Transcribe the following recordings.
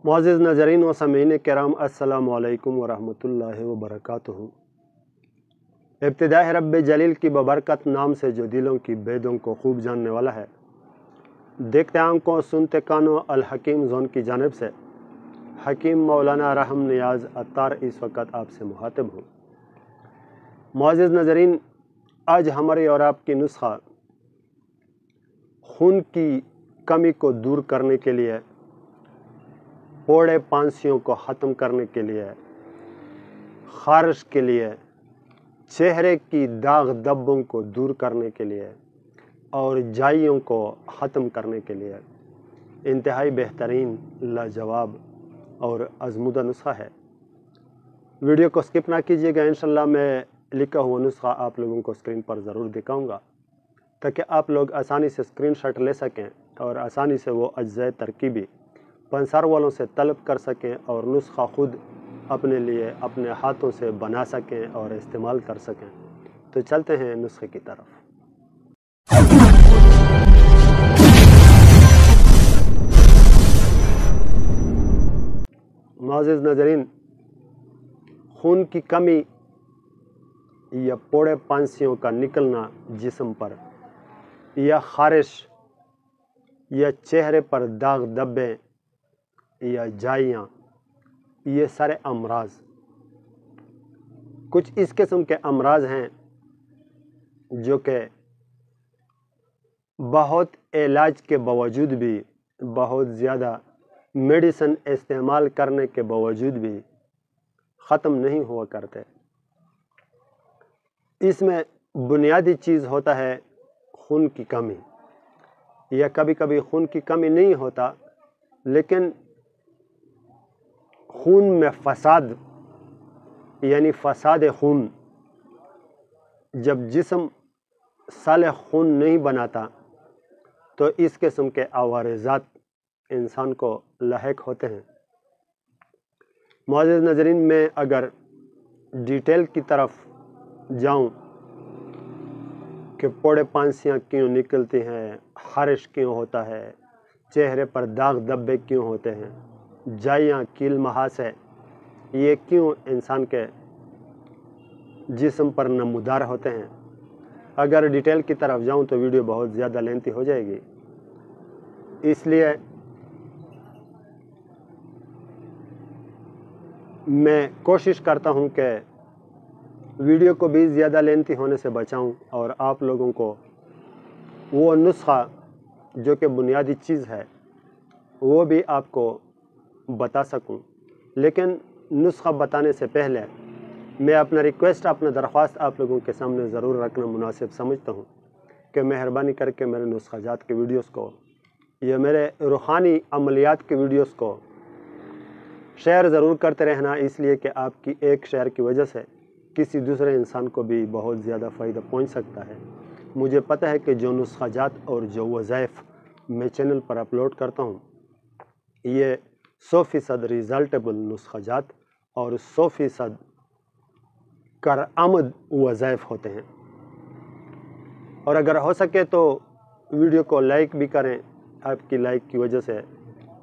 मुअज़्ज़िज़ नाज़रीन व सामीन किराम अस्सलामु अलैकुम व रहमतुल्लाहि व बरकातुहू। इब्तिदाए रब्ब जलील की बबरकत नाम से जो दिलों की बेदों को खूब जानने वाला है, देखते आंखों सुनते कानों अल हकीम जोन की जानिब से हकीम मौलाना रहम नियाज़ अत्तार इस वक्त आपसे मुखातिब हूँ। मुअज़्ज़िज़ नाज़रीन, आज हमारी और आपकी नुस्खा खून की कमी को दूर करने के लिए, फोड़े पांसियों को ख़त्म करने के लिए, ख़ारिश के लिए, चेहरे की दाग धब्बों को दूर करने के लिए और जाइयों को ख़त्म करने के लिए इंतहाई बेहतरीन, लाजवाब और आज़मूदा नुस्खा है। वीडियो को स्किप ना कीजिएगा। इंशाल्लाह मैं लिखा हुआ नुस्खा आप लोगों को स्क्रीन पर ज़रूर दिखाऊंगा ताकि आप लोग आसानी से स्क्रीनशॉट ले सकें और आसानी से वो अज्ज़ाए तरकीबी पंसार वालों से तलब कर सकें और नुस्खा ख़ुद अपने लिए अपने हाथों से बना सकें और इस्तेमाल कर सकें। तो चलते हैं नुस्खे की तरफ। मुअज़्ज़िज़ नाज़रीन, खून की कमी या फोड़े पांसियों का निकलना जिस्म पर, या ख़ारिश, या चेहरे पर दाग धब्बे या जाइयाँ, ये सारे अमराज, कुछ इस किस्म के अमराज हैं जो कि बहुत इलाज के बावजूद भी, बहुत ज़्यादा मेडिसिन इस्तेमाल करने के बावजूद भी ख़त्म नहीं हुआ करते। इसमें बुनियादी चीज़ होता है खून की कमी, या कभी कभी खून की कमी नहीं होता लेकिन खून में फसाद, यानी फसाद खून, जब जिस्म साले खून नहीं बनाता तो इस किस्म के आवारज़ात इंसान को लाहिक होते हैं। मुअज़्ज़िज़ नाज़रीन, मैं अगर डिटेल की तरफ जाऊं कि फोड़े पांसियाँ क्यों निकलती हैं, ख़ारिश क्यों होता है, चेहरे पर दाग धब्बे क्यों होते हैं, जाइयाँ, कील महासे, ये क्यों इंसान के जिस्म पर नमूदार होते हैं, अगर डिटेल की तरफ जाऊं तो वीडियो बहुत ज़्यादा लेंथी हो जाएगी। इसलिए मैं कोशिश करता हूं कि वीडियो को भी ज़्यादा लेंथी होने से बचाऊं और आप लोगों को वो नुस्खा जो कि बुनियादी चीज़ है वो भी आपको बता सकूं। लेकिन नुस्खा बताने से पहले मैं अपना रिक्वेस्ट, अपना दरख्वास्त आप लोगों के सामने ज़रूर रखना मुनासिब समझता हूं कि मेहरबानी करके मेरे नुस्खाजात के वीडियोस को या मेरे रूहानी अमलियात के वीडियोस को शेयर ज़रूर करते रहना, इसलिए कि आपकी एक शेयर की वजह से किसी दूसरे इंसान को भी बहुत ज़्यादा फ़ायदा पहुंच सकता है। मुझे पता है कि जो नुस्खाजात और जो वज़ाइफ मैं चैनल पर अपलोड करता हूं, ये 100% रिज़ल्टेबल नुस्खाजात और 100% कारआमद वज़ाइफ होते हैं। और अगर हो सके तो वीडियो को लाइक भी करें। आपकी लाइक की वजह से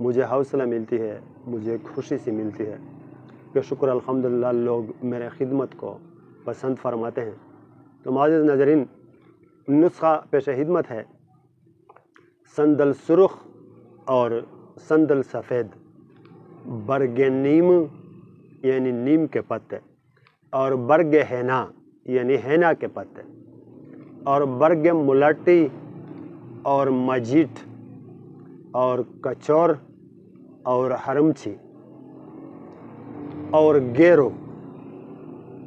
मुझे हौसला मिलती है, मुझे खुशी सी मिलती है कि शुक्र अल्हम्दुलिल्लाह लोग मेरे खिदमत को पसंद फरमाते हैं। तो मुअज़्ज़िज़ नाज़रीन, नुस्खा पेश खिदमत है संदल सुर्ख और संदल सफ़ेद, बरगे नीम यानी नीम के पत्ते, और बरगे हैना यानी हैना के पत्ते, और बरगे मुलाटी और मजीठ और कचौर और हरमची और गेरो,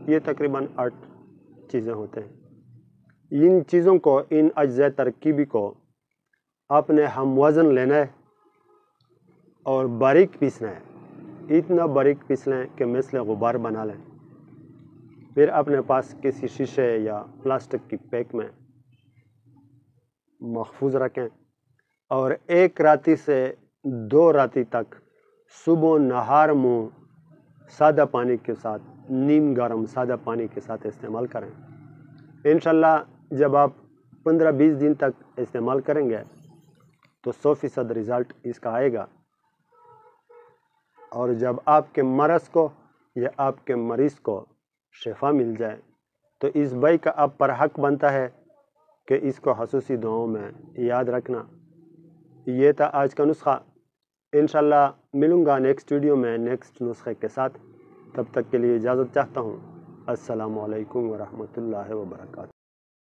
ये तकरीबन 8 चीज़ें होते हैं। इन चीज़ों को, इन अज्ज़ाए तरकीबी को अपने हम वज़न लेना है और बारीक पीसना है। इतना बारीक पीस लें कि मिसल गुबार बना लें। फिर अपने पास किसी शीशे या प्लास्टिक की पैक में महफूज रखें और 1 राती से 2 राती तक सुबह नहार मुँह सादा पानी के साथ, नीम गर्म सादा पानी के साथ इस्तेमाल करें। इंशाल्लाह जब आप 15-20 दिन तक इस्तेमाल करेंगे तो 100% रिज़ल्ट इसका आएगा। اور جب آپ کے مرض کو یا آپ کے مریض کو شفا مل جائے تو اس بھائی کا آپ پر حق بنتا ہے کہ اس کو خصوصی دعاؤں میں یاد رکھنا۔ یہ تھا آج کا نسخہ، انشاءاللہ ملوں گا نیکسٹ ویڈیو میں نیکسٹ نسخے کے ساتھ۔ تب تک کے لیے اجازت چاہتا ہوں۔ السلام علیکم ورحمۃ اللہ وبرکاتہ۔